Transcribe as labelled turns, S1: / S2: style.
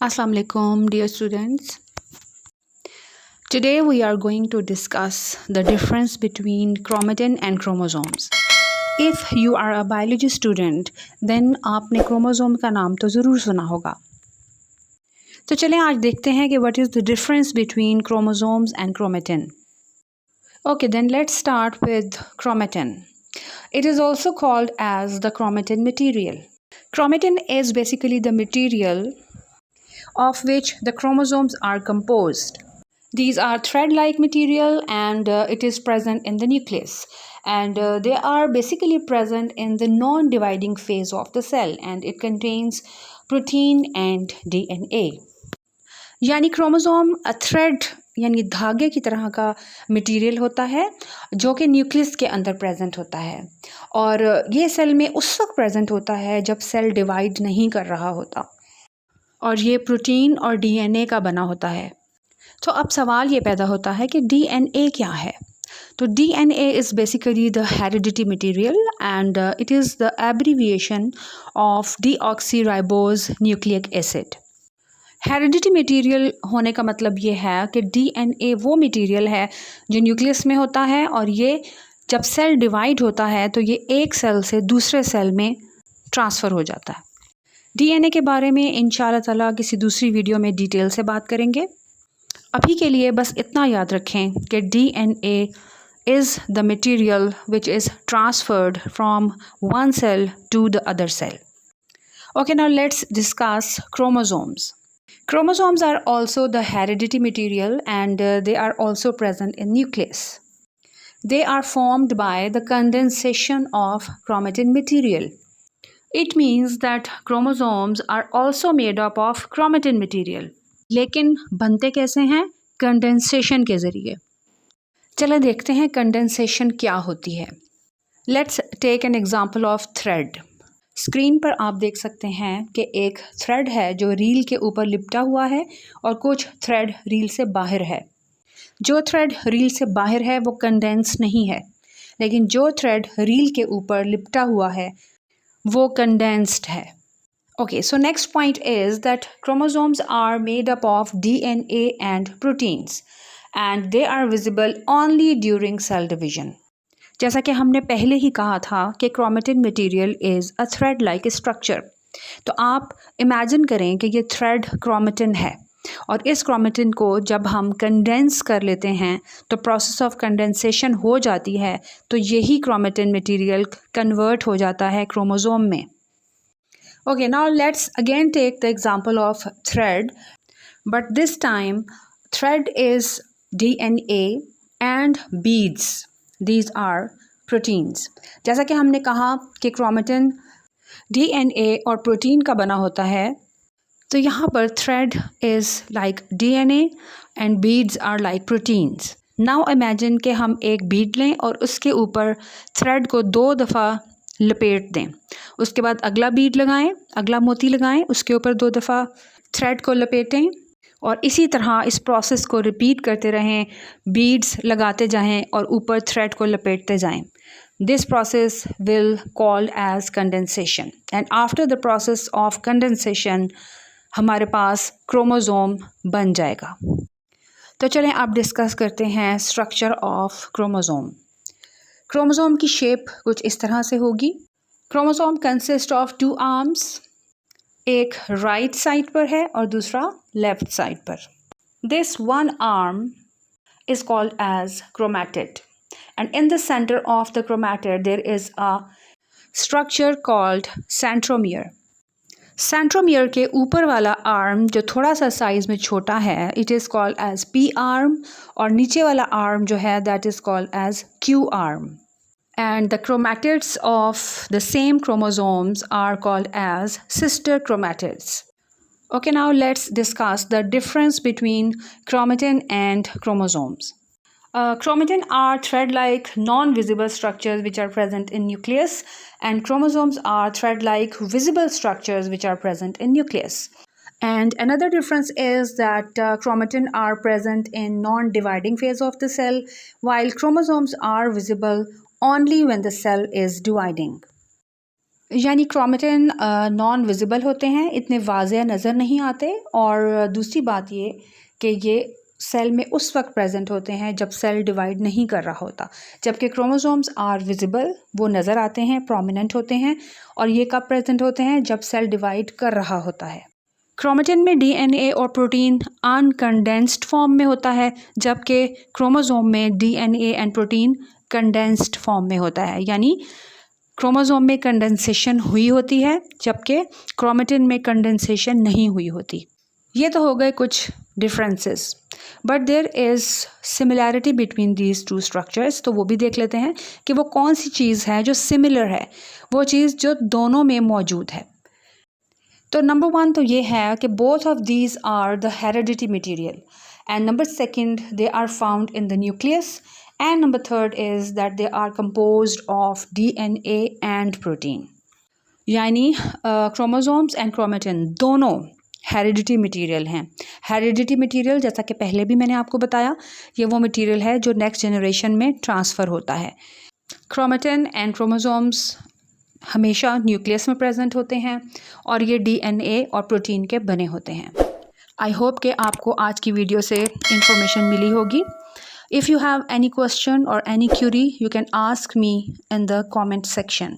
S1: Assalamu alaikum, dear students. Today we are going to discuss the difference between chromatin and chromosomes. If you are a biology student, then आपने chromosome का नाम तो ज़रूर सुना होगा. तो चलें आज देखते हैं कि what is the difference between chromosomes and chromatin. Okay, then let's start with chromatin. It is also called as the chromatin material. Chromatin is basically the material of which the chromosomes are composed. These are thread-like material and it is present in the nucleus, and they are basically present in the non-dividing phase of the cell, and it contains protein and DNA. यानी chromosome thread यानी धागे की तरह का material होता है जो कि न्यूक्लियस के अंदर प्रेजेंट होता है, और ये सेल में उस वक्त प्रेजेंट होता है जब सेल डिवाइड नहीं कर रहा होता, और ये प्रोटीन और डीएनए का बना होता है. तो अब सवाल ये पैदा होता है कि डीएनए क्या है. तो DNA is basically the heredity material and it is the abbreviation of deoxyribose nucleic acid. Heredity material होने का मतलब ये है कि डीएनए वो मटेरियल है जो न्यूक्लियस में होता है, और ये जब सेल डिवाइड होता है तो ये एक सेल से दूसरे सेल में ट्रांसफ़र हो जाता है. डीएनए के बारे में इंशाअल्लाह ताला किसी दूसरी वीडियो में डिटेल से बात करेंगे. अभी के लिए बस इतना याद रखें कि DNA is the material which is transferred from one cell to the other cell. Okay, now let's discuss chromosomes. Chromosomes are also the hereditary material and they are also present in nucleus. They are formed by the condensation of chromatin material. It means that chromosomes are also made up of chromatin material. लेकिन बनते कैसे हैं? Condensation के ज़रिए. चलो देखते हैं condensation क्या होती है. Let's take an example of thread. Screen पर आप देख सकते हैं कि एक थ्रेड है जो रील के ऊपर लिपटा हुआ है और कुछ थ्रेड रील से बाहर है. जो थ्रेड रील से बाहर है वो कंडेंस नहीं है, लेकिन जो थ्रेड रील के ऊपर लिपटा हुआ है वो कंडेंस्ड है. Okay, so next point is that chromosomes are made up of DNA and proteins and they are visible only during cell division. जैसा कि हमने पहले ही कहा था कि chromatin material is a thread-like structure. तो आप इमेजिन करें कि ये थ्रेड chromatin है, और इस chromatin को जब हम कंडेंस कर लेते हैं तो प्रोसेस ऑफ कंडेंसेशन हो जाती है, तो यही chromatin material कन्वर्ट हो जाता है क्रोमोसोम में. Okay, now let's again take the example of thread, but this time thread is DNA and beads. These are proteins. जैसा कि हमने कहा कि chromatin DNA और प्रोटीन का बना होता है, तो यहाँ पर thread is like DNA and beads are like proteins. Now imagine कि हम एक बीड लें और उसके ऊपर थ्रेड को 2 दफ़ा लपेट दें, उसके बाद अगला बीड लगाएं, अगला मोती लगाएं, उसके ऊपर 2 दफ़ा थ्रेड को लपेटें, और इसी तरह इस प्रोसेस को रिपीट करते रहें. बीड्स लगाते जाएं और ऊपर थ्रेड को लपेटते जाएं. This process will called as condensation, and after the process of condensation हमारे पास क्रोमोसोम बन जाएगा. तो चलें आप डिस्कस करते हैं स्ट्रक्चर ऑफ क्रोमोसोम. क्रोमोसोम की शेप कुछ इस तरह से होगी. Chromosome consist of 2 arms. एक राइट साइड पर है और दूसरा लेफ्ट साइड पर. This one arm is called as chromatid, and in the centre of the chromatid there is a structure called centromere. Centromere के ऊपर वाला आर्म जो थोड़ा सा साइज में छोटा है, it is called as P arm, और नीचे वाला आर्म जो है that is called as Q arm. And the chromatids of the same chromosomes are called as sister chromatids. Okay, now let's discuss the difference between chromatin and chromosomes. Chromatin are thread-like non-visible structures which are present in nucleus, and chromosomes are thread-like visible structures which are present in nucleus. And another difference is that chromatin are present in non-dividing phase of the cell, while chromosomes are visible only when the cell is dividing. यानी chromatin non visible होते हैं, इतने वाज़ेह नज़र नहीं आते। और दूसरी बात ये कि ये सेल में उस वक्त प्रेजेंट होते हैं जब सेल डिवाइड नहीं कर रहा होता, जबकि क्रोमोसोम्स आर विजिबल, वो नज़र आते हैं, प्रोमिनेंट होते हैं। और ये कब प्रेजेंट होते हैं? जब सेल डिवाइड कर रहा होता है। क्रोमेटिन में डीएनए और प्रोटीन अनकंडेंस्ड फॉर्म में होता है, जबकि क्रोमोसोम में DNA and protein condensed form में होता है। यानी क्रोमोसोम में कंडेंसेशन हुई होती है, जबकि क्रोमेटिन में कंडेंसेशन नहीं हुई होती। ये तो हो गए कुछ differences, but there is similarity between these two structures. तो वो भी देख लेते हैं कि वो कौन सी चीज़ है जो सिमिलर है, वो चीज़ जो दोनों में मौजूद है। तो नंबर 1 तो ये है कि both of these are the heredity material, and number 2 they are found in the nucleus, and number 3 is that they are composed of DNA and protein. यानी क्रोमोसोम्स एंड क्रोमेटिन दोनों हेरिडिटी मटीरियल हैं। Heredity material, जैसा कि पहले भी मैंने आपको बताया, ये वो मटीरियल है जो नेक्स्ट जनरेशन में ट्रांसफ़र होता है। क्रोमेटिन एंड क्रोमोसोम्स हमेशा न्यूक्लियस में प्रेजेंट होते हैं और ये डीएनए और प्रोटीन के बने होते हैं। आई होप कि आपको आज की वीडियो से इंफॉर्मेशन मिली होगी। If you have any question और any query, you can ask me in the comment section.